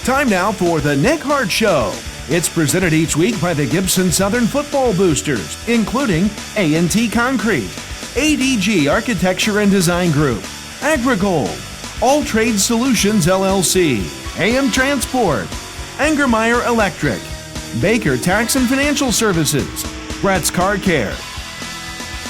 Time now for the Nick Hart Show. It's presented each week by the Gibson Southern Football Boosters, including A&T Concrete, ADG Architecture and Design Group, Agrigold, All Trade Solutions LLC, AM Transport, Angermeyer Electric, Baker Tax and Financial Services, Brett's Car Care,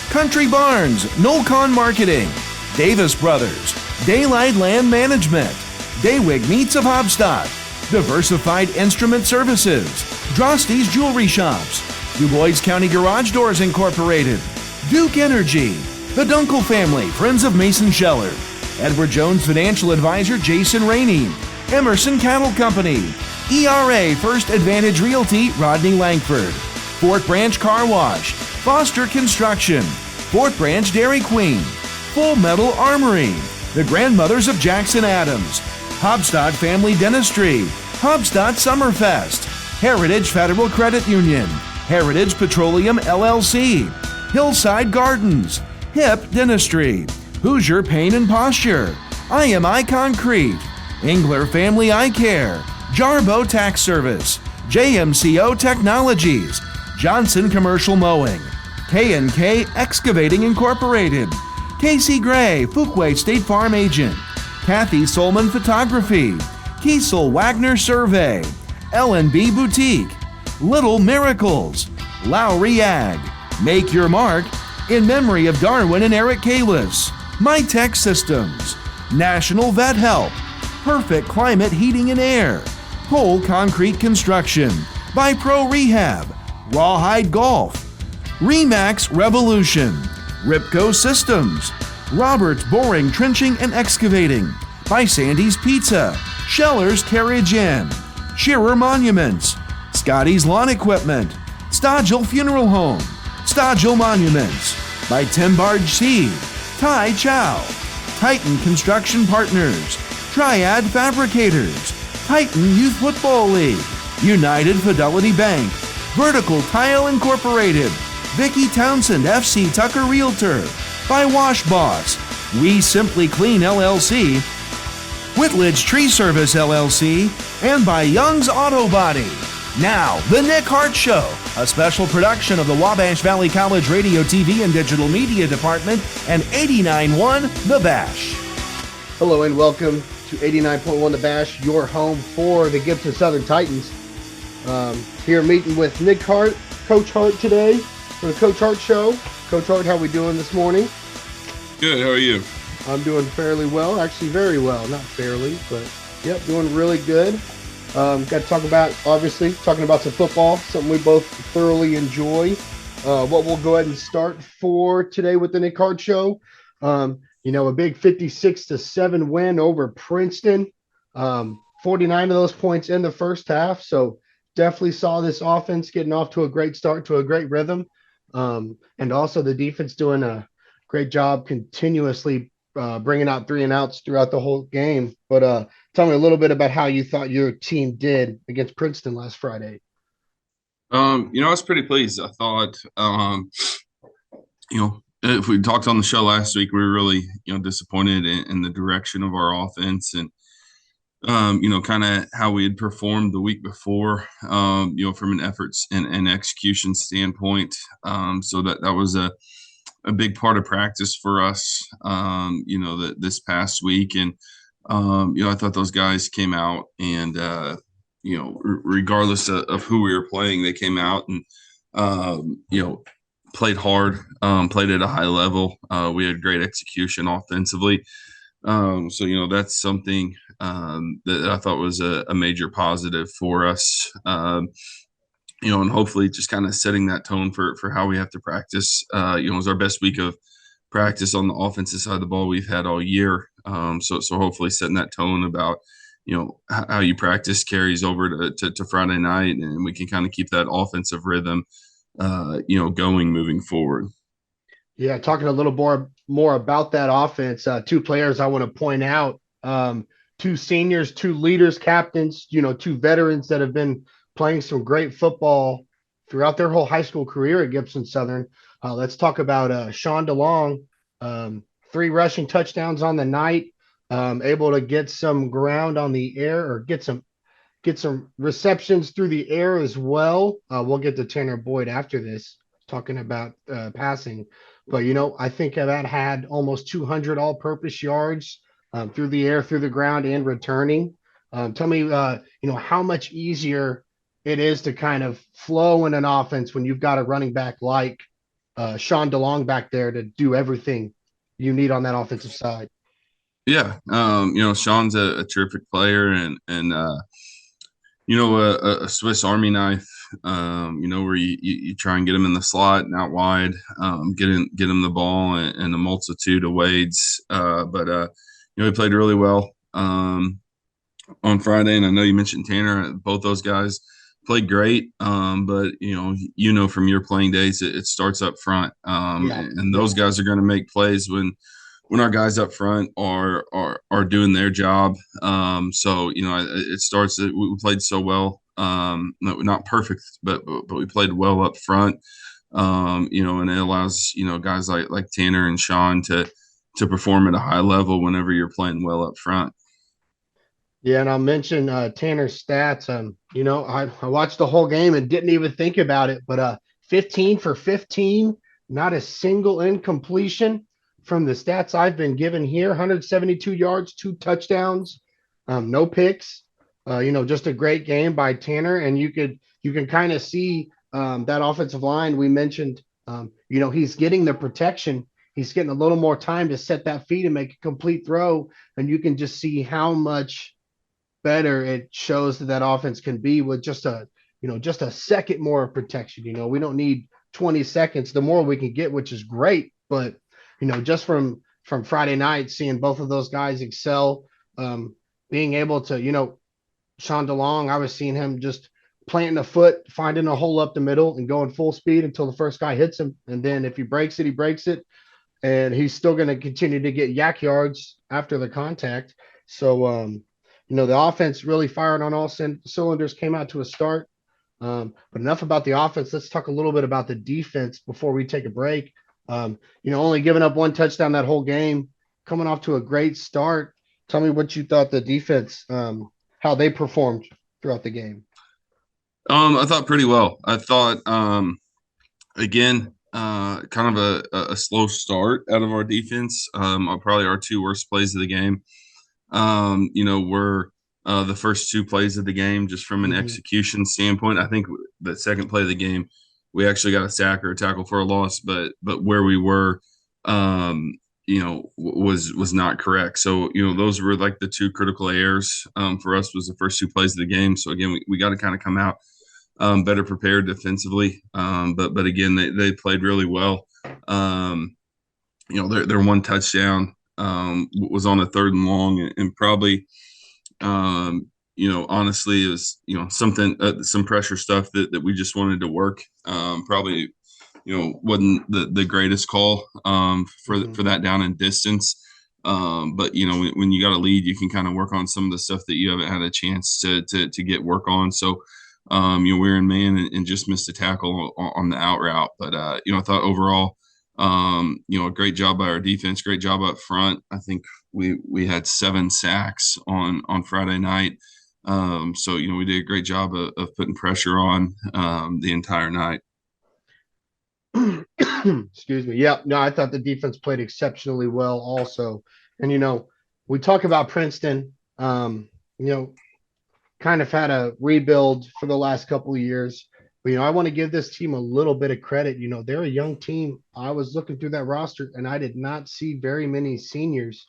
Country Barns, Nolcon Marketing, Davis Brothers, Daylight Land Management, Daywig Meats of Hobstadt, Diversified Instrument Services, Drosty's Jewelry Shops, Du Bois County Garage Doors Incorporated, Duke Energy, the Dunkel Family, Friends of Mason Scheller, Edward Jones Financial Advisor Jason Rainey, Emerson Cattle Company, ERA First Advantage Realty Rodney Langford, Fort Branch Car Wash, Foster Construction, Fort Branch Dairy Queen, Full Metal Armory, the Grandmothers of Jackson Adams, Hobstadt Family Dentistry, Hobstadt Summerfest, Heritage Federal Credit Union, Heritage Petroleum LLC, Hillside Gardens, Hip Dentistry, Hoosier Pain and Posture, IMI Concrete, Engler Family Eye Care, Jarbo Tax Service, JMCO Technologies, Johnson Commercial Mowing, K&K Excavating Incorporated, Casey Gray, Fuquay State Farm Agent, Kathy Solman Photography, Kiesel Wagner Survey, L&B Boutique, Little Miracles, Lowry Ag, Make Your Mark, in memory of Darwin and Eric Kalis, MyTech Systems, National Vet Help, Perfect Climate Heating and Air, Pole Concrete Construction, by Pro Rehab, Rawhide Golf, Remax Revolution, Ripco Systems, Roberts Boring, Trenching and Excavating, by Sandy's Pizza, Scheller's Carriage Inn, Shearer Monuments, Scotty's Lawn Equipment, Stodgel Funeral Home, Stodgel Monuments, by Tim Barge Seed, Tai Chow, Titan Construction Partners, Triad Fabricators, Titan Youth Football League, United Fidelity Bank, Vertical Tile Incorporated, Vicky Townsend FC Tucker Realtor, by Wash Boss, We Simply Clean LLC, Whitledge Tree Service LLC, and by Young's Auto Body. Now, the Nick Hart Show, a special production of the Wabash Valley College Radio, TV, and Digital Media Department and 89.1 The Bash. Hello and welcome to 89.1 The Bash, your home for the Gibson Southern Titans. Here meeting with Nick Hart, Coach Hart today for the Coach Hart Show. Coach Hart, how we doing this morning? Good, how are you? I'm doing fairly well, actually very well. Not fairly, but yep, doing really good. Got to talk about, obviously, talking about some football, something we both thoroughly enjoy. What we'll go ahead and start for today with the Nick Hart Show. A big 56-7 win over Princeton. 49 of those points in the first half, so definitely saw this offense getting off to a great start, to a great rhythm. And also the defense doing a great job continuously bringing out 3-and-outs throughout the whole game. But tell me a little bit about how you thought your team did against Princeton last Friday. I was pretty pleased. I thought, if we talked on the show last week, we were really, disappointed in the direction of our offense and, kind of how we had performed the week before, from an efforts and execution standpoint. So that was a big part of practice for us, this past week. And, I thought those guys came out and, regardless of who we were playing, they came out and, played hard, played at a high level. We had great execution offensively. So, that's something that I thought was a major positive for us. And hopefully just kind of setting that tone for how we have to practice. It was our best week of practice on the offensive side of the ball we've had all year. So hopefully setting that tone about, how you practice carries over to Friday night, and we can kind of keep that offensive rhythm, going moving forward. Yeah, talking a little more about that offense, two players I want to point out, two seniors, two leaders, captains, two veterans that have been playing some great football throughout their whole high school career at Gibson Southern. Let's talk about Sean DeLong, 3 rushing touchdowns on the night, able to get some ground on the air or get some get some receptions through the air as well. We'll get to Tanner Boyd after this, talking about passing. But, I think that had almost 200 all purpose yards through the air, through the ground, and returning. Tell me, how much easier it is to kind of flow in an offense when you've got a running back like Sean DeLong back there to do everything you need on that offensive side. Yeah, Sean's a terrific player, and a Swiss Army knife. Where you try and get him in the slot and out wide, get him the ball in a multitude of ways. But he played really well on Friday, and I know you mentioned Tanner. Both those guys played great. But from your playing days, it starts up front, and those guys are going to make plays when our guys up front are doing their job. It starts that we played so well. Not perfect, but we played well up front. And it allows guys like Tanner and Sean to perform at a high level whenever you're playing well up front. Yeah, and I'll mention Tanner's stats. I watched the whole game and didn't even think about it, but 15 for 15, not a single incompletion from the stats I've been given here. 172 yards, 2 touchdowns, no picks. Just a great game by Tanner, and you can kind of see that offensive line we mentioned. He's getting the protection. He's getting a little more time to set that feet and make a complete throw, and you can just see how much better it shows that offense can be with just a second more of protection. We don't need 20 seconds. The more we can get, which is great, but just from Friday night, seeing both of those guys excel, being able to, Sean DeLong, I was seeing him just planting a foot, finding a hole up the middle and going full speed until the first guy hits him. And then if he breaks it, he breaks it. And he's still going to continue to get yak yards after the contact. So, the offense really fired on all cylinders, came out to a start. But enough about the offense. Let's talk a little bit about the defense before we take a break. Only giving up 1 touchdown that whole game, coming off to a great start. Tell me what you thought the defense, how they performed throughout the game. I thought pretty well. I thought, again, kind of a slow start out of our defense. Probably our 2 worst plays of the game. Were the first 2 plays of the game, just from an execution standpoint. I think the second play of the game, we actually got a sack or a tackle for a loss, but where we were, was not correct. So, those were like the 2 critical errors for us, was the first 2 plays of the game. So again, we got to kind of come out better prepared defensively. But again, they played really well. Their 1 touchdown was on a 3rd and long, and probably, honestly, it was, something, some pressure stuff that we just wanted to work. Probably, wasn't the greatest call for that down and distance. But when you got a lead, you can kind of work on some of the stuff that you haven't had a chance to get work on. So, we're in man and just missed a tackle on the out route. But I thought overall, a great job by our defense, great job up front. I think we had 7 sacks on Friday night. So, we did a great job of putting pressure on the entire night. Excuse me. Yeah, no, I thought the defense played exceptionally well also. And, we talk about Princeton, kind of had a rebuild for the last couple of years. But, I want to give this team a little bit of credit. They're a young team. I was looking through that roster, and I did not see very many seniors.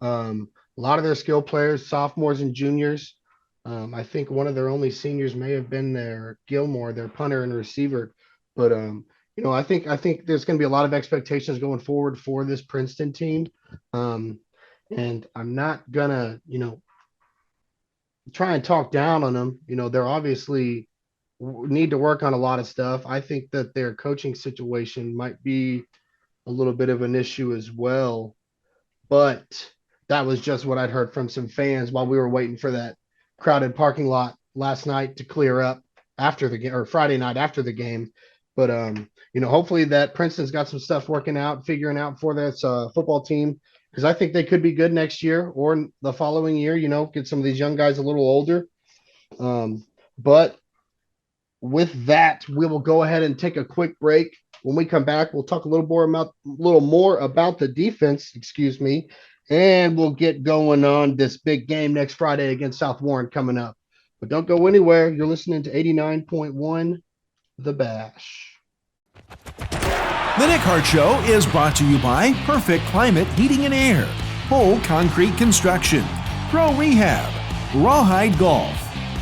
A lot of their skill players, sophomores and juniors. I think one of their only seniors may have been their Gilmore, their punter and receiver. But, I think there's going to be a lot of expectations going forward for this Princeton team. And I'm not going to, try and talk down on them. They're obviously need to work on a lot of stuff. I think that their coaching situation might be a little bit of an issue as well. But that was just what I'd heard from some fans while we were waiting for that crowded parking lot last night to clear up after the game, or Friday night after the game. But, hopefully that Princeton's got some stuff figuring out for this football team, because I think they could be good next year or the following year, get some of these young guys a little older. But with that, we will go ahead and take a quick break. When we come back, we'll talk a little more about the defense, excuse me, and we'll get going on this big game next Friday against South Warren coming up. But don't go anywhere. You're listening to 89.1 The Bash. The Nick Hart Show is brought to you by Perfect Climate Heating and Air, Pole Concrete Construction, Pro Rehab, Rawhide Golf,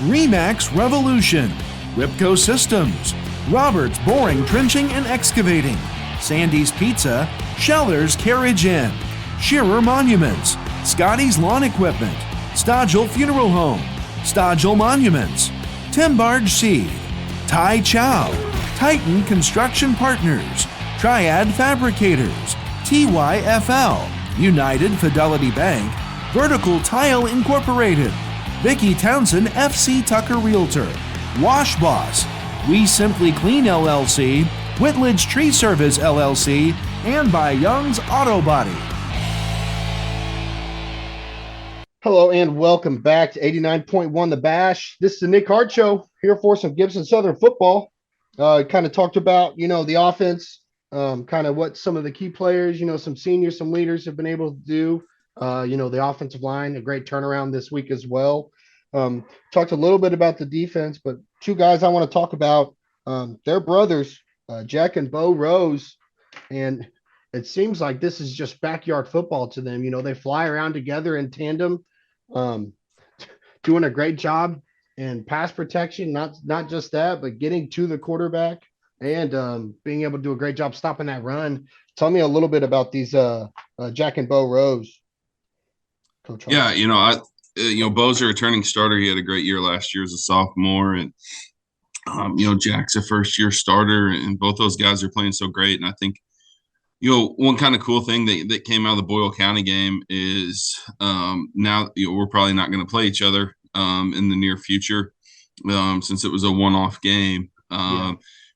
Remax Revolution, Ripco Systems, Roberts Boring, Trenching and Excavating, Sandy's Pizza, Scheller's Carriage Inn, Shearer Monuments, Scotty's Lawn Equipment, Stodgel Funeral Home, Stodgel Monuments, Tim Barge Seed, Tai Chow, Titan Construction Partners, Triad Fabricators, TYFL, United Fidelity Bank, Vertical Tile Incorporated, Vicki Townsend FC Tucker Realtor, Wash Boss, We Simply Clean LLC, Whitledge Tree Service LLC, and by Young's Auto Body. Hello and welcome back to 89.1 The Bash. This is the Nick Hart Show, here for some Gibson Southern football. Kind of talked about, the offense, kind of what some of the key players, some seniors, some leaders have been able to do. The offensive line, a great turnaround this week as well. Talked a little bit about the defense, but two guys I want to talk about, they're brothers, Jack and Bo Rose, and it seems like this is just backyard football to them. They fly around together in tandem, doing a great job in pass protection, not just that, but getting to the quarterback and being able to do a great job stopping that run. Tell me a little bit about these Jack and Bo Rose, Coach Hart. Yeah, Bo's a returning starter. He had a great year last year as a sophomore, and Jack's a first-year starter, and both those guys are playing so great. And I think, one kind of cool thing that came out of the Boyle County game is now we're probably not going to play each other in the near future since it was a one-off game.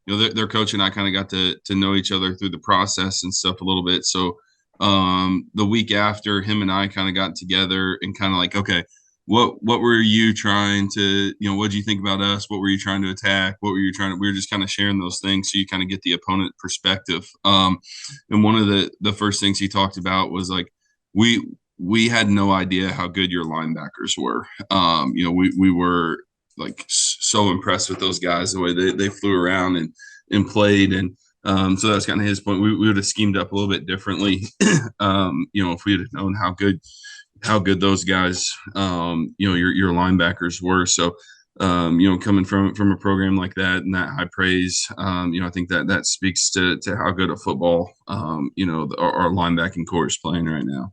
Their coach and I kind of got to know each other through the process and stuff a little bit. So the week after, him and I kind of got together and kind of like, okay, what were you trying to, what did you think about us? What were you trying to attack? What were you trying to, we were just kind of sharing those things so you kind of get the opponent perspective. And one of the first things he talked about was like, we had no idea how good your linebackers were. We were like so impressed with those guys, the way they flew around and played. And so that's kind of his point. We would have schemed up a little bit differently, if we had known how good those guys, your linebackers were. So, coming from a program like that and that high praise, I think that speaks to how good a football, our linebacking core is playing right now.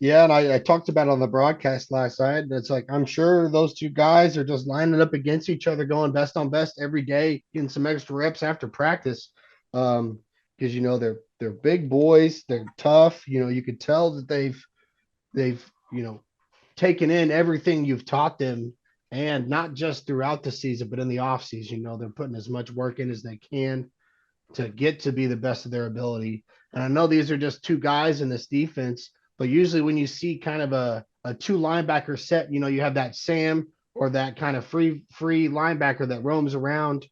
Yeah, and I talked about it on the broadcast last night. And it's like, I'm sure those two guys are just lining up against each other, going best on best every day, getting some extra reps after practice. Because, they're big boys. They're tough. You could tell that they've taken in everything you've taught them, and not just throughout the season, but in the off season. They're putting as much work in as they can to get to be the best of their ability. And I know these are just two guys in this defense, but usually when you see kind of a two linebacker set, you have that Sam or that kind of free linebacker that roams around.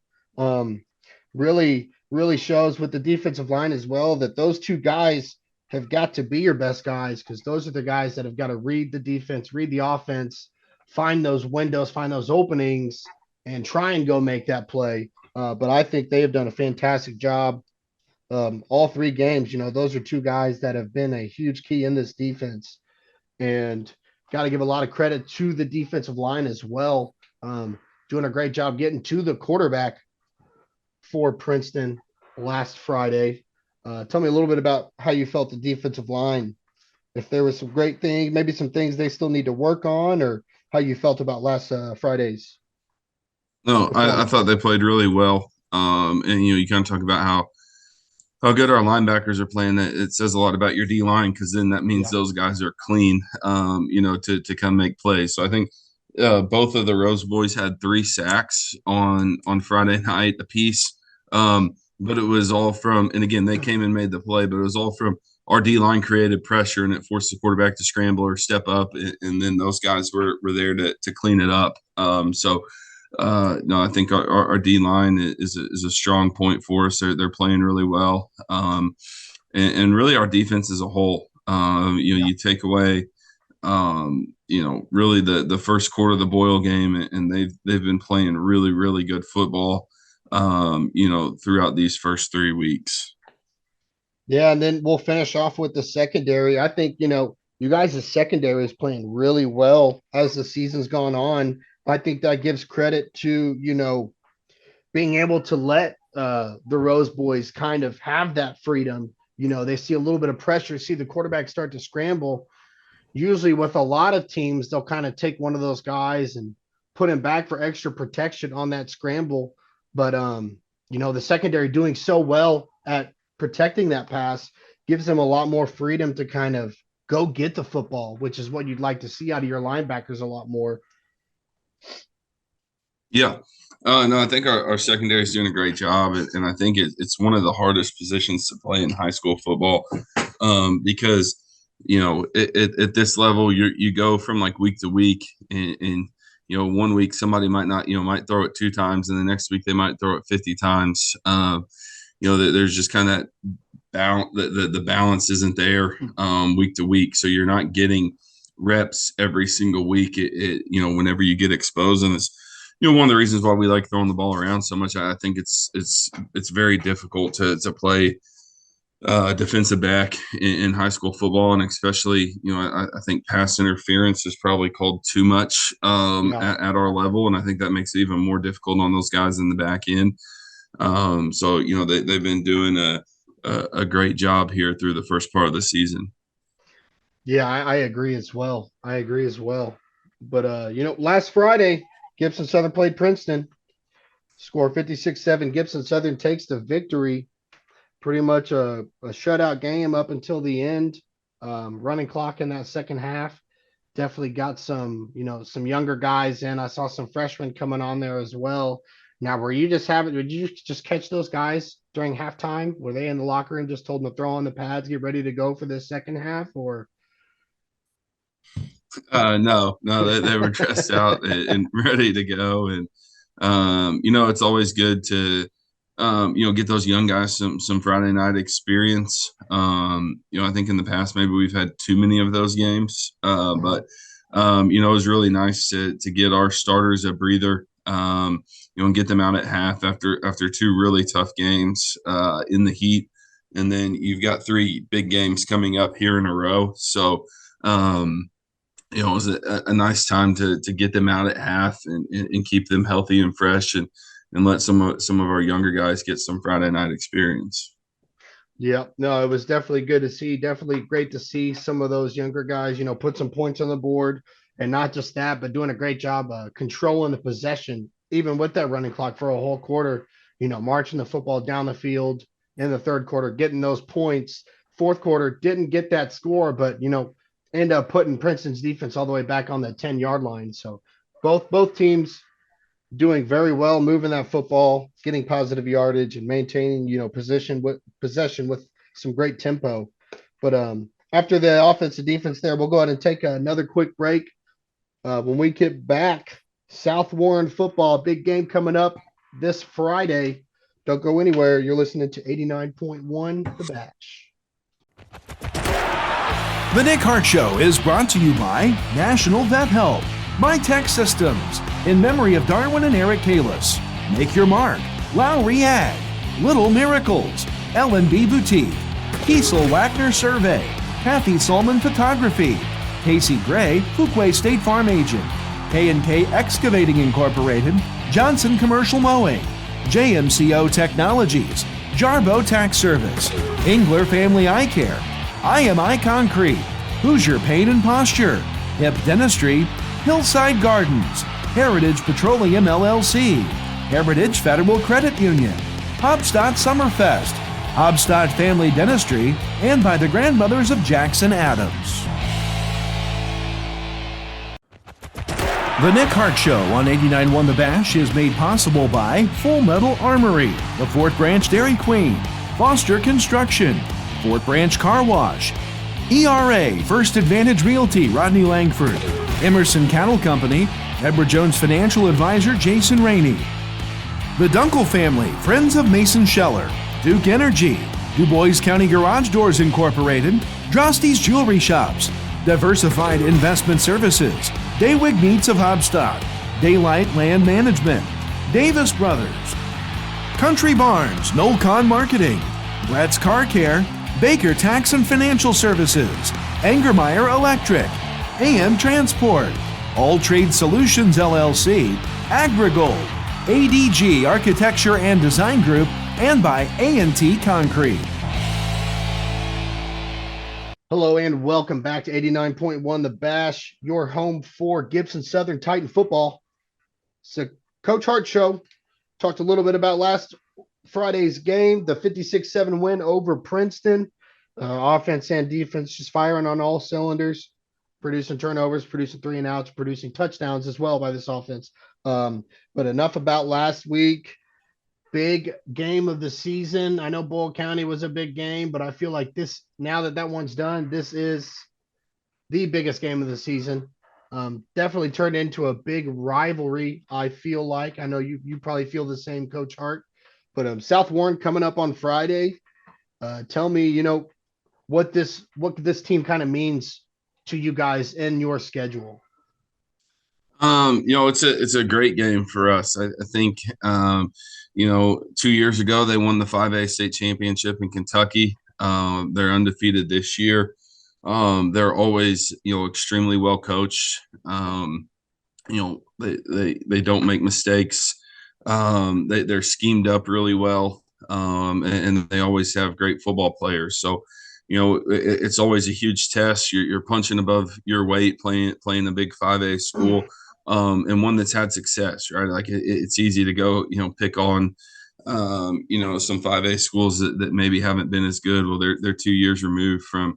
Really shows with the defensive line as well that those two guys have got to be your best guys, because those are the guys that have got to read the defense, read the offense, find those windows, find those openings, and try and go make that play. But I think they have done a fantastic job. All three games, those are two guys that have been a huge key in this defense, and got to give a lot of credit to the defensive line as well. Doing a great job getting to the quarterback for Princeton last Friday. Tell me a little bit about how you felt the defensive line, if there was some great things, maybe some things they still need to work on, or how you felt about last Friday's. No, I thought they played really well. And, you kind of talk about how good our linebackers are playing. That it says a lot about your D line, because then that means those guys are clean, to come make plays. So I think both of the Rose boys had 3 sacks on Friday night apiece. But it was all from, and again, they came and made the play, but it was all from our D line created pressure, and it forced the quarterback to scramble or step up, and then those guys were there to clean it up. No, I think our D line is a strong point for us. They're playing really well, and really our defense as a whole. You take away, really the first quarter of the Boyle game, and they've been playing really, really good football, throughout these first 3 weeks. Yeah, and then we'll finish off with the secondary. I think, you guys' secondary is playing really well as the season's gone on. I think that gives credit to, being able to let the Rose boys kind of have that freedom. They see a little bit of pressure, see the quarterback start to scramble. Usually with a lot of teams, they'll kind of take one of those guys and put him back for extra protection on that scramble. But, the secondary doing so well at protecting that pass gives them a lot more freedom to kind of go get the football, which is what you'd like to see out of your linebackers a lot more. Yeah. No, I think our secondary is doing a great job, and I think it's one of the hardest positions to play in high school football, because at this level you go from like week to week, and 1 week somebody might throw it 2 times, and the next week they might throw it 50 times. There's just kind of the balance isn't there week to week, so you're not getting reps every single week. Whenever you get exposed, and it's one of the reasons why we like throwing the ball around so much. I think it's very difficult to play defensive back in high school football, and especially I think pass interference is probably called too much at our level, and I think that makes it even more difficult on those guys in the back end. They've been doing a great job here through the first part of the season. Yeah, I agree as well. But, last Friday, Gibson Southern played Princeton. Score 56-7. Gibson Southern takes the victory. Pretty much a shutout game up until the end. Running clock in that second half. Definitely got some younger guys in. I saw some freshmen coming on there as well. Now, did you just catch those guys during halftime? Were they in the locker room just told them to throw on the pads, get ready to go for the second half, or? No, they were dressed out and ready to go. And, it's always good to, get those young guys some Friday night experience. I think in the past, maybe we've had too many of those games. But it was really nice to get our starters a breather, and get them out at half after 2 really tough games in the heat. And then you've got 3 big games coming up here in a row. So, it was a nice time to get them out at half and keep them healthy and fresh, and let some of our younger guys get some Friday night experience. Yeah, no, it was definitely good to see. Definitely great to see some of those younger guys, put some points on the board, and not just that, but doing a great job controlling the possession, even with that running clock for a whole quarter, marching the football down the field in the third quarter, getting those points. Fourth quarter, didn't get that score, but, end up putting Princeton's defense all the way back on the 10-yard line. So both teams doing very well, moving that football, getting positive yardage, and maintaining, possession with some great tempo. But after the offensive defense there, we'll go ahead and take another quick break. When we get back, South Warren football, big game coming up this Friday. Don't go anywhere. You're listening to 89.1 The Batch. The Nick Hart Show is brought to you by National Vet Help, My Tech Systems, in memory of Darwin and Eric Kalis, Make Your Mark, Lowry Ag, Little Miracles, L&B Boutique, Kiesel Wagner Survey, Kathy Solman Photography, Casey Gray, Fuquay State Farm Agent, K&K Excavating Incorporated, Johnson Commercial Mowing, JMCO Technologies, Jarbo Tax Service, Engler Family Eye Care, IMI Concrete, Hoosier Pain and Posture, Hip Dentistry, Hillside Gardens, Heritage Petroleum LLC, Heritage Federal Credit Union, Hobstadt Summerfest, Hobstadt Family Dentistry, and by the grandmothers of Jackson Adams. The Nick Hart Show on 89.1 The Bash is made possible by Full Metal Armory, the Fort Branch Dairy Queen, Foster Construction, Fort Branch Car Wash, ERA First Advantage Realty, Rodney Langford, Emerson Cattle Company, Edward Jones Financial Advisor Jason Rainey. The Dunkel Family, Friends of Mason Scheller. Duke Energy. Du Bois County Garage Doors Incorporated. Drosty's Jewelry Shops. Diversified Investment Services. Daywig Meats of Hobstock. Daylight Land Management. Davis Brothers. Country Barns, Nolcon Marketing. Brett's Car Care. Baker Tax and Financial Services. Angermeyer Electric. AM Transport. All Trade Solutions LLC. AgriGold. ADG Architecture and Design Group. And by A&T Concrete. Hello and welcome back to 89.1 The Bash, your home for Gibson Southern Titan football. It's a Coach Hart Show. Talked a little bit about last Friday's game, the 56-7 win over Princeton. Offense and defense just firing on all cylinders, producing turnovers, producing 3 and outs, producing touchdowns as well by this offense. But enough about last week. Big game of the season. I know Boyle County was a big game, but I feel like this, now that one's done, this is the biggest game of the season. Definitely turned into a big rivalry, I feel like. I know you probably feel the same, Coach Hart. But South Warren coming up on Friday. Tell me, what this team kind of means to you guys in your schedule. It's a great game for us. I think 2 years ago they won the 5A state championship in Kentucky. They're undefeated this year. They're always, extremely well coached. They don't make mistakes. They're schemed up really well. And they always have great football players. So, it's always a huge test. You're punching above your weight, playing a big 5A school, and one that's had success, right? Like it's easy to go, pick on, some 5A schools that maybe haven't been as good. Well, they're 2 years removed from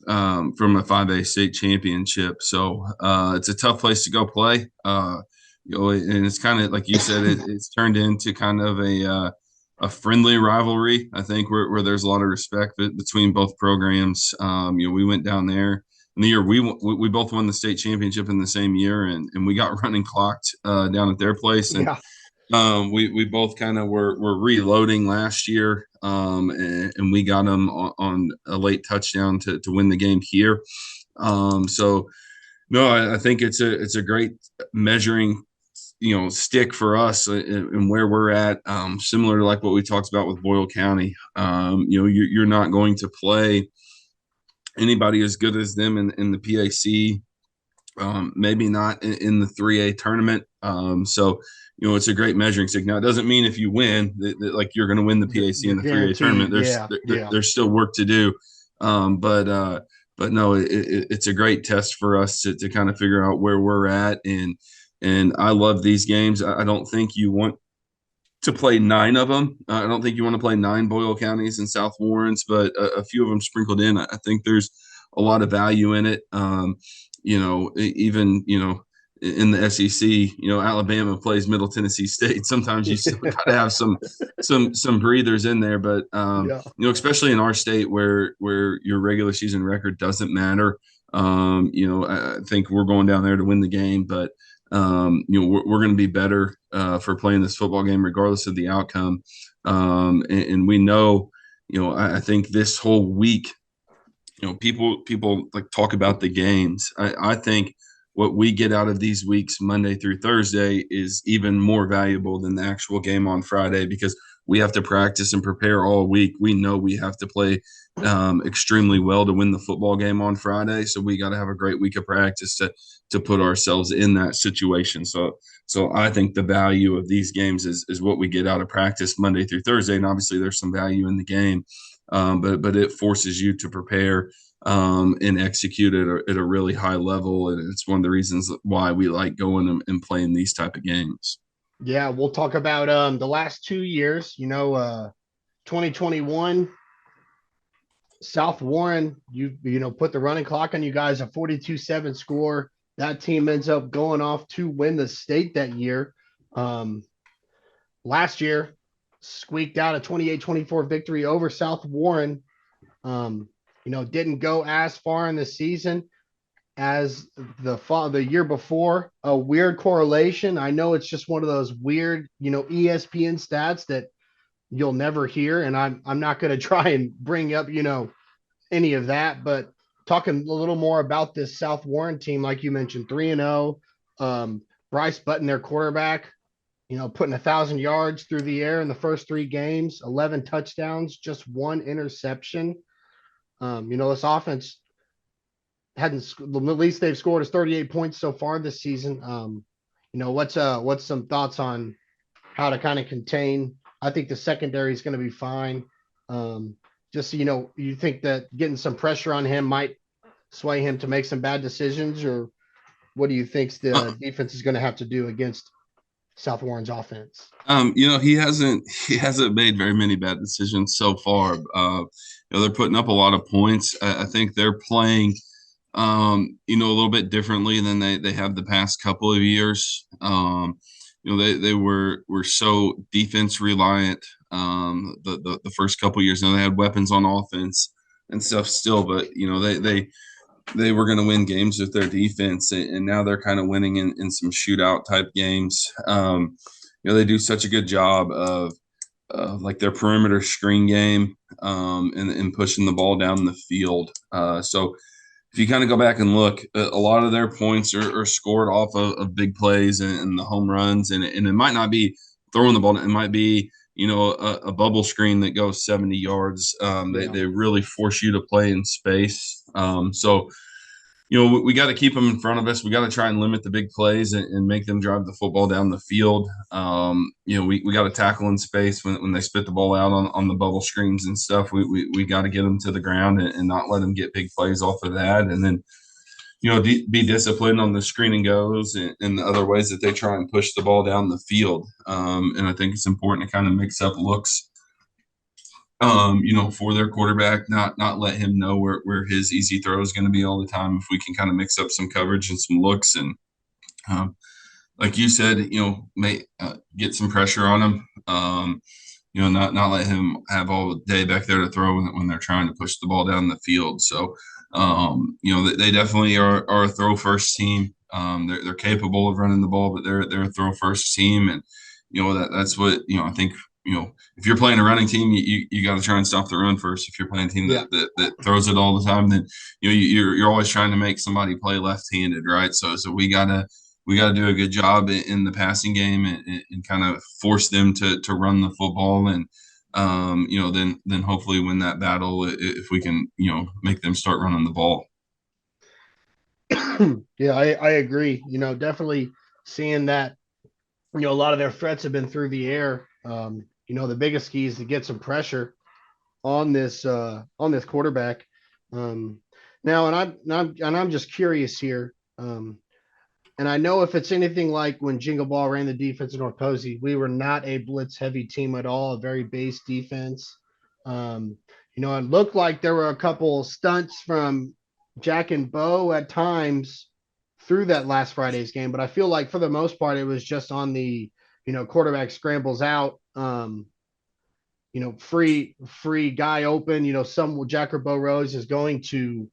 a 5A state championship. So it's a tough place to go play. And it's kind of like you said, it's turned into kind of a friendly rivalry, I think, where there's a lot of respect between both programs. We went down there in the year we both won the state championship in the same year, and we got running clocked down at their place. And we both kind of were reloading last year, and we got them on a late touchdown to win the game here. I think it's a great measuring stick for us and where we're at, similar to like what we talked about with Boyle County. You're not going to play anybody as good as them in the PAC, maybe not in the 3A tournament. It's a great measuring stick. Now, it doesn't mean if you win that like you're going to win the PAC in the 3A tournament. There's still work to do. But no, it's a great test for us to kind of figure out where we're at. And I love these games. I don't think you want to play 9 of them. I don't think you want to play 9 Boyle Counties and South Warrens, but a few of them sprinkled in. I think there's a lot of value in it. Even in the SEC, Alabama plays Middle Tennessee State. Sometimes you still got to have some breathers in there, but especially in our state where your regular season record doesn't matter. I think we're going down there to win the game, but we're going to be better for playing this football game regardless of the outcome. And we know, I think this whole week, people like talk about the games. I think what we get out of these weeks, Monday through Thursday, is even more valuable than the actual game on Friday, because we have to practice and prepare all week. We know we have to play extremely well to win the football game on Friday. So we got to have a great week of practice to put ourselves in that situation. So I think the value of these games is what we get out of practice Monday through Thursday. And obviously there's some value in the game, but it forces you to prepare and execute at a really high level. And it's one of the reasons why we like going and playing these type of games. Yeah, we'll talk about the last 2 years. 2021, South Warren, you put the running clock on you guys, a 42-7 score. That team ends up going off to win the state that year. Last year, squeaked out a 28-24 victory over South Warren. Didn't go as far in the season. as the year before. A weird correlation. I know it's just one of those weird, ESPN stats that you'll never hear, and I'm not going to try and bring up, any of that. But talking a little more about this South Warren team, like you mentioned, 3-0. Bryce Button, their quarterback, putting 1,000 yards through the air in the first 3 games, 11 touchdowns, just 1 interception. This offense hadn't the least they've scored is 38 points so far this season. What's some thoughts on how to kind of contain? I think the secondary is going to be fine. Just you think that getting some pressure on him might sway him to make some bad decisions, or what do you think the defense is going to have to do against South Warren's offense? He hasn't made very many bad decisions so far. They're putting up a lot of points. I think they're playing, a little bit differently than they have the past couple of years. They were so defense reliant the first couple of years. Now they had weapons on offense and stuff still, but they were going to win games with their defense, and now they're kind of winning in some shootout type games. They do such a good job of like their perimeter screen game and pushing the ball down the field. So if you kind of go back and look, a lot of their points are scored off of big plays and the home runs, and it might not be throwing the ball. It might be a bubble screen that goes 70 yards. They really force you to play in space. So we got to keep them in front of us. We got to try and limit the big plays and make them drive the football down the field. We got to tackle in space when they spit the ball out on the bubble screens and stuff. We got to get them to the ground and not let them get big plays off of that. And then, be disciplined on the screen and goes and the other ways that they try and push the ball down the field. And I think it's important to kind of mix up looks for their quarterback, not let him know where his easy throw is going to be all the time. If we can kind of mix up some coverage and some looks, and like you said, get some pressure on him. Not let him have all day back there to throw when they're trying to push the ball down the field. So, they definitely are a throw first team. They're capable of running the ball, but they're a throw first team, and that's what I think. If you're playing a running team, you got to try and stop the run first. If you're playing a team that throws it all the time, then you're always trying to make somebody play left-handed, right? So we gotta do a good job in the passing game and kind of force them to run the football, and then hopefully win that battle if we can make them start running the ball. Yeah, I agree. Definitely seeing that. A lot of their threats have been through the air. The biggest key is to get some pressure on this quarterback. Now, and I'm just curious here. And I know if it's anything like when Jingle Ball ran the defense in North Posey, we were not a blitz heavy team at all, a very base defense. It looked like there were a couple stunts from Jack and Bo at times through that last Friday's game, but I feel like for the most part, it was just on the, quarterback scrambles out, free guy open, some Jack or Bo Rose is going to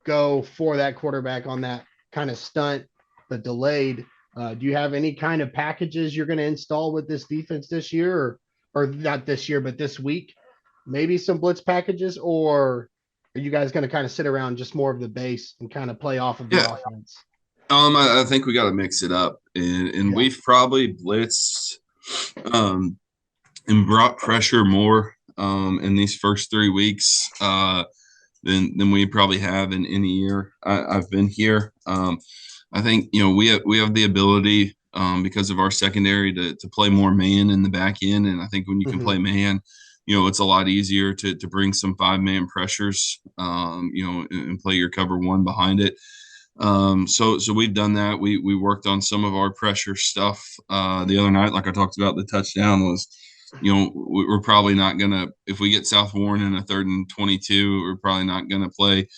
go for that quarterback on that kind of stunt, but delayed. Do you have any kind of packages you're going to install with this defense this year, or not this year, but this week? Maybe some blitz packages, or are you guys going to kind of sit around just more of the base and kind of play off of the offense? I think we got to mix it up, and we've probably blitzed and brought pressure more in these first 3 weeks than we probably have in any year I've been here. I think we have the ability because of our secondary to play more man in the back end, and I think when you can play man, it's a lot easier to bring some 5-man pressures, and play your cover one behind it. So we've done that. We worked on some of our pressure stuff the other night. Like I talked about, the touchdown was, we're probably not gonna, if we get South Warren in a 3rd and 22, we're probably not gonna play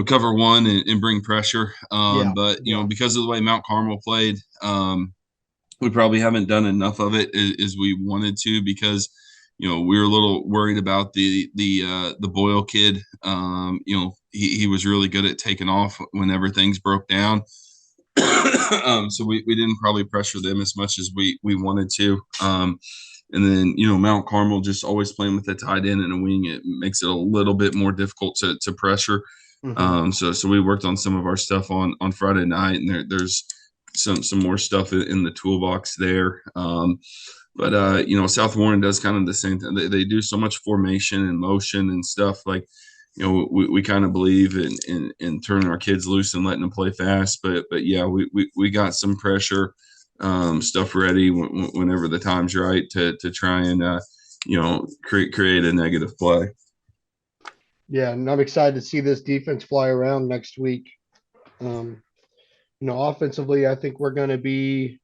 cover one and bring pressure. But because of the way Mount Carmel played, we probably haven't done enough of it as we wanted to, because we were a little worried about the Boyle kid. He was really good at taking off whenever things broke down. So we didn't probably pressure them as much as we wanted to. And then, Mount Carmel just always playing with a tight end and a wing, it makes it a little bit more difficult to pressure. Mm-hmm. So we worked on some of our stuff on Friday night, and there's some more stuff in the toolbox there. But South Warren does kind of the same thing. They do so much formation and motion and stuff. Like, we kind of believe in turning our kids loose and letting them play fast. But yeah, we got some pressure stuff ready whenever the time's right to try and create a negative play. Yeah, and I'm excited to see this defense fly around next week. Offensively, I think we're going to be,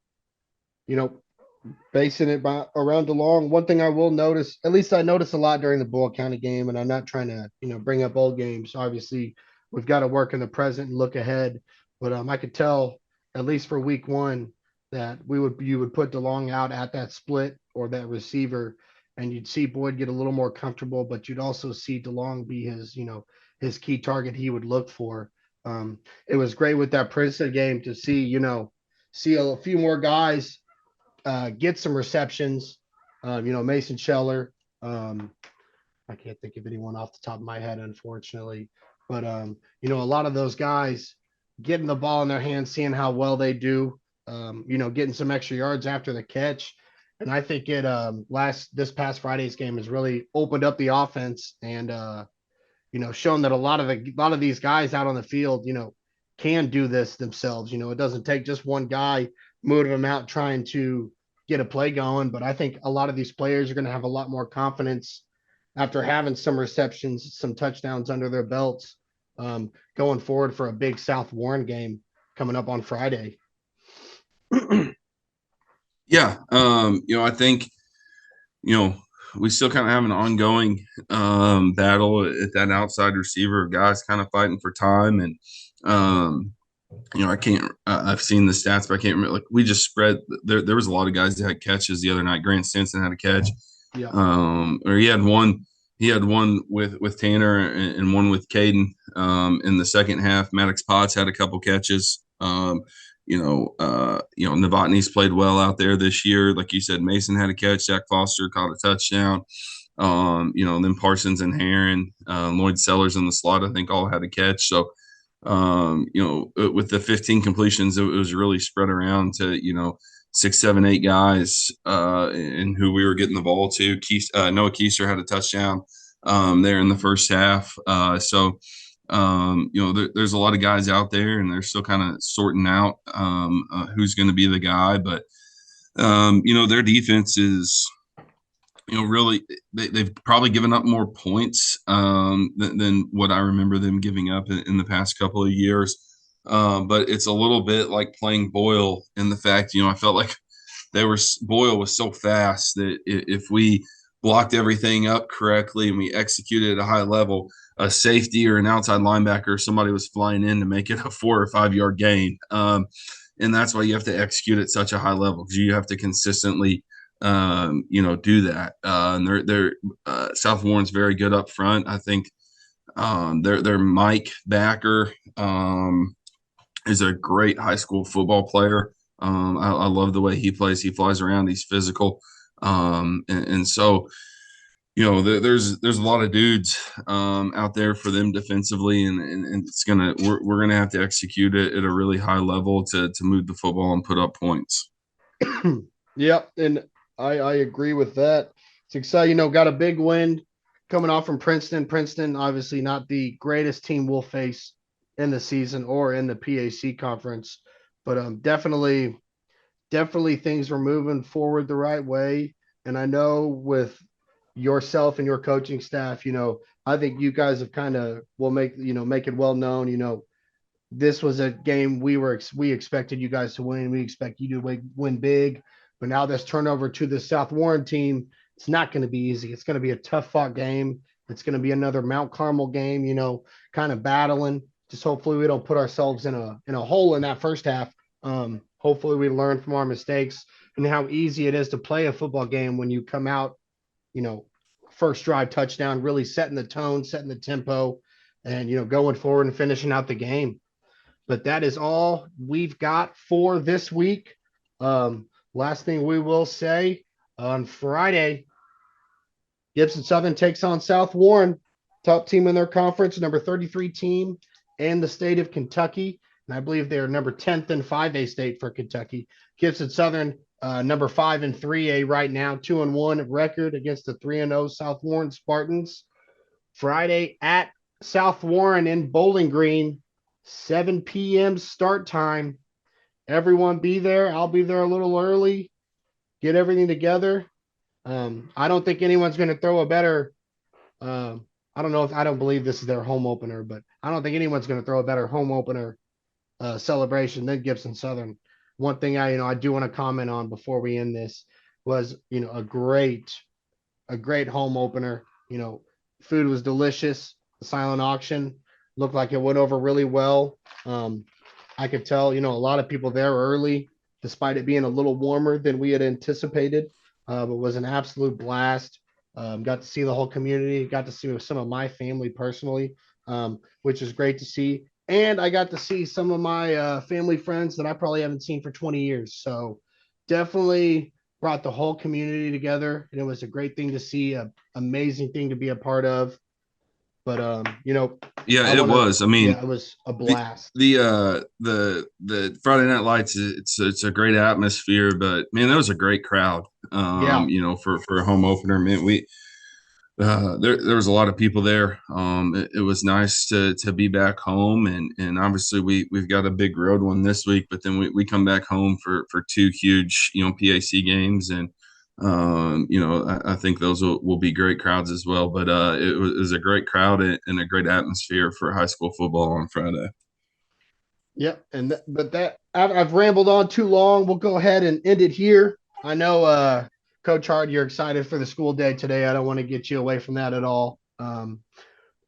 basing it around DeLong. One thing I will notice, at least I noticed a lot during the Boyle County game, and I'm not trying to, bring up old games. Obviously, we've got to work in the present and look ahead. But I could tell, at least for week one, that you would put DeLong out at that split or that receiver, and you'd see Boyd get a little more comfortable, but you'd also see DeLong be his key target he would look for. It was great with that Princeton game to see a few more guys get some receptions. Mason Scheller. I can't think of anyone off the top of my head, unfortunately. But a lot of those guys getting the ball in their hands, seeing how well they do. Getting some extra yards after the catch. And I think this past Friday's game has really opened up the offense and shown that a lot of these guys out on the field, can do this themselves. It doesn't take just one guy moving them out trying to get a play going. But I think a lot of these players are going to have a lot more confidence after having some receptions, some touchdowns under their belts, going forward for a big South Warren game coming up on Friday. Yeah. I think, we still kind of have an ongoing battle at that outside receiver, guys kind of fighting for time. And, I can't, I've seen the stats, but I can't remember. Like, we just spread there was a lot of guys that had catches the other night. Grant Stinson had a catch. Yeah. Or he had one with Tanner and one with Caden in the second half. Maddox Potts had a couple catches. Novotny's played well out there this year. Like you said, Mason had a catch. Zach Foster caught a touchdown. Then Parsons and Heron, Lloyd Sellers in the slot, I think all had a catch. So, with the 15 completions, it was really spread around to, 6, 7, 8 guys and who we were getting the ball to. Noah Keister had a touchdown there in the first half. There's a lot of guys out there, and they're still kind of sorting out who's going to be the guy. But, their defense is, really they've probably given up more points than what I remember them giving up in the past couple of years. But it's a little bit like playing Boyle in the fact, I felt like Boyle was so fast that if we blocked everything up correctly and we executed at a high level, a safety or an outside linebacker, somebody was flying in to make it a 4 or 5 yard gain. And that's why you have to execute at such a high level, because you have to consistently, do that. And they're South Warren's very good up front. I think their Mike Backer is a great high school football player. I love the way he plays. He flies around. He's physical. And so, there's a lot of dudes out there for them defensively, and we're gonna have to execute it at a really high level to move the football and put up points. Yep, and I agree with that. It's exciting. Got a big win coming off from Princeton. Princeton, obviously not the greatest team we'll face in the season or in the PAC conference, but definitely things were moving forward the right way. And I know with yourself and your coaching staff, I think you guys have kind of will make it well known. This was a game we expected you guys to win. We expect you to win big. But now this turnover to the South Warren team, it's not going to be easy. It's going to be a tough fought game. It's going to be another Mount Carmel game, kind of battling. Just hopefully we don't put ourselves in a hole in that first half. Hopefully we learn from our mistakes and how easy it is to play a football game when you come out first drive touchdown, really setting the tone, setting the tempo, and, going forward and finishing out the game. But that is all we've got for this week. Last thing we will say, on Friday, Gibson Southern takes on South Warren, top team in their conference, number 33 team in the state of Kentucky. And I believe they're number 10th in 5A state for Kentucky. Gibson Southern, number 5 in 3A right now, 2-1 record against the 3-0 South Warren Spartans. Friday at South Warren in Bowling Green, 7 p.m. start time. Everyone be there. I'll be there a little early. Get everything together. I don't think anyone's going to throw a better I don't believe this is their home opener, but I don't think anyone's going to throw a better home opener celebration than Gibson Southern. One thing I do want to comment on before we end this was, a great home opener. Food was delicious. The silent auction looked like it went over really well. I could tell, a lot of people there early, despite it being a little warmer than we had anticipated. But it was an absolute blast. Got to see the whole community, got to see some of my family personally, which is great to see. And I got to see some of my family friends that I probably haven't seen for 20 years. So definitely brought the whole community together. And it was a great thing to see, an amazing thing to be a part of. But, it was. I mean, it was a blast. The Friday Night Lights, it's a great atmosphere, but man, that was a great crowd. For a home opener, man, there was a lot of people there. It was nice to be back home, and obviously we've got a big road one this week, but then we come back home for 2 huge, PAC games, and I think those will be great crowds as well. But it was a great crowd and a great atmosphere for high school football on Friday. Yep. I've rambled on too long. We'll go ahead and end it here. I know, Coach Hart, you're excited for the school day today. I don't want to get you away from that at all.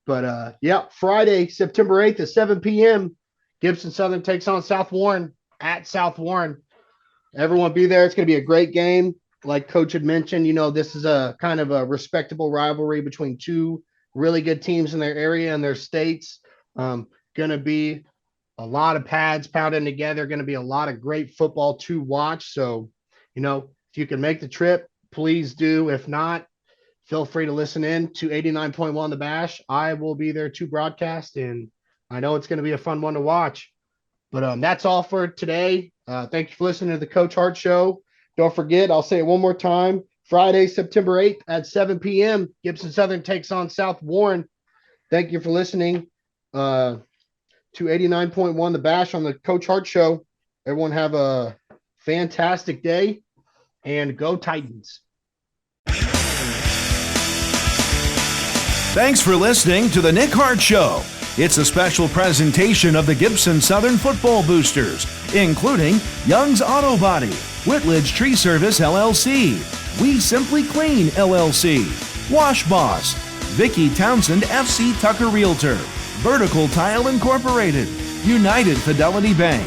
Friday, September 8th at 7 p.m., Gibson Southern takes on South Warren at South Warren. Everyone be there. It's going to be a great game. Like Coach had mentioned, this is a kind of a respectable rivalry between two really good teams in their area and their states. Going to be a lot of pads pounding together, going to be a lot of great football to watch. So, if you can make the trip, please do. If not, feel free to listen in to 89.1 The Bash. I will be there to broadcast, and I know it's going to be a fun one to watch. But that's all for today. Thank you for listening to the Coach Hart Show. Don't forget, I'll say it one more time, Friday, September 8th at 7 p.m., Gibson Southern takes on South Warren. Thank you for listening to 89.1 The Bash on the Coach Hart Show. Everyone have a fantastic day, and go Titans. Thanks for listening to the Nick Hart Show. It's a special presentation of the Gibson Southern Football Boosters, including Young's Auto Body, Whitledge Tree Service LLC, We Simply Clean LLC, Wash Boss, Vicky Townsend FC Tucker Realtor, Vertical Tile Incorporated, United Fidelity Bank,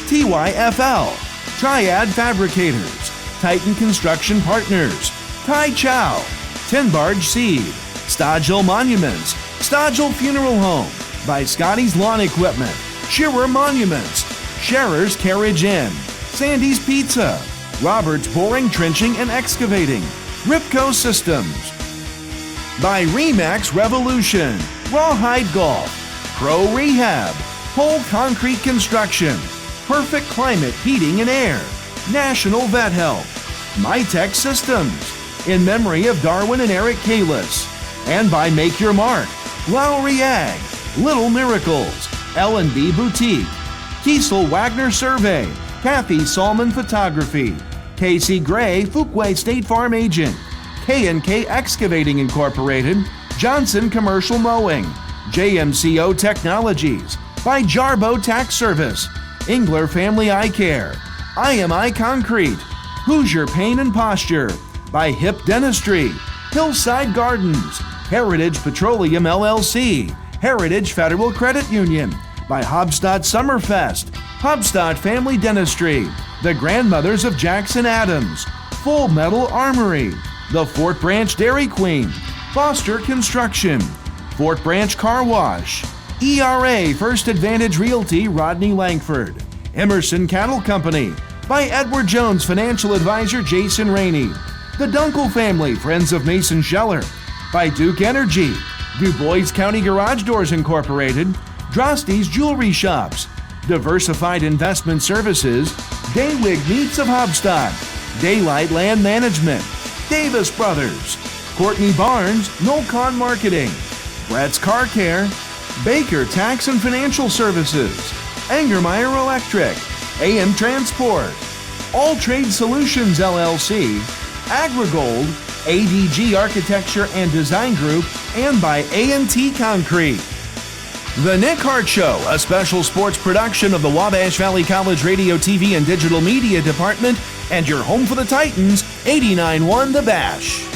TYFL, Triad Fabricators, Titan Construction Partners, Tai Chow, Tin Barge Seed, Stodgel Monuments, Stodgel Funeral Home, by Scotty's Lawn Equipment, Shearer Monuments, Scherer's Carriage Inn, Sandy's Pizza, Roberts Boring, Trenching, and Excavating, Ripco Systems, by Remax Revolution, Rawhide Golf, Pro Rehab, Pole Concrete Construction, Perfect Climate Heating and Air, National Vet Help, MyTech Systems, in memory of Darwin and Eric Kalis, and by Make Your Mark, Lowry Ag, Little Miracles, L&B Boutique, Kiesel Wagner Survey, Kathy Salmon Photography, Casey Gray Fuquay State Farm Agent, K&K Excavating Incorporated, Johnson Commercial Mowing, JMCO Technologies, by Jarbo Tax Service, Engler Family Eye Care, IMI Concrete, Hoosier Pain and Posture, by Hip Dentistry, Hillside Gardens, Heritage Petroleum LLC, Heritage Federal Credit Union, by Hobstadt Summerfest, Hobstadt Family Dentistry, the Grandmothers of Jackson Adams, Full Metal Armory, The Fort Branch Dairy Queen, Foster Construction, Fort Branch Car Wash, ERA First Advantage Realty Rodney Langford, Emerson Cattle Company, by Edward Jones Financial Advisor Jason Rainey, the Dunkel Family Friends of Mason Scheller, by Duke Energy, Du Bois County Garage Doors Incorporated, Drosty's Jewelry Shops, Diversified Investment Services, Daywig Meats of Hobstock, Daylight Land Management, Davis Brothers, Courtney Barnes, Nolcon Marketing, Brett's Car Care, Baker Tax and Financial Services, Angermeyer Electric, AM Transport, All Trade Solutions LLC, AgriGold, ADG Architecture and Design Group, and by A&T Concrete. The Nick Hart Show, a special sports production of the Wabash Valley College Radio, TV, and Digital Media Department, and your home for the Titans, 89.1 The Bash.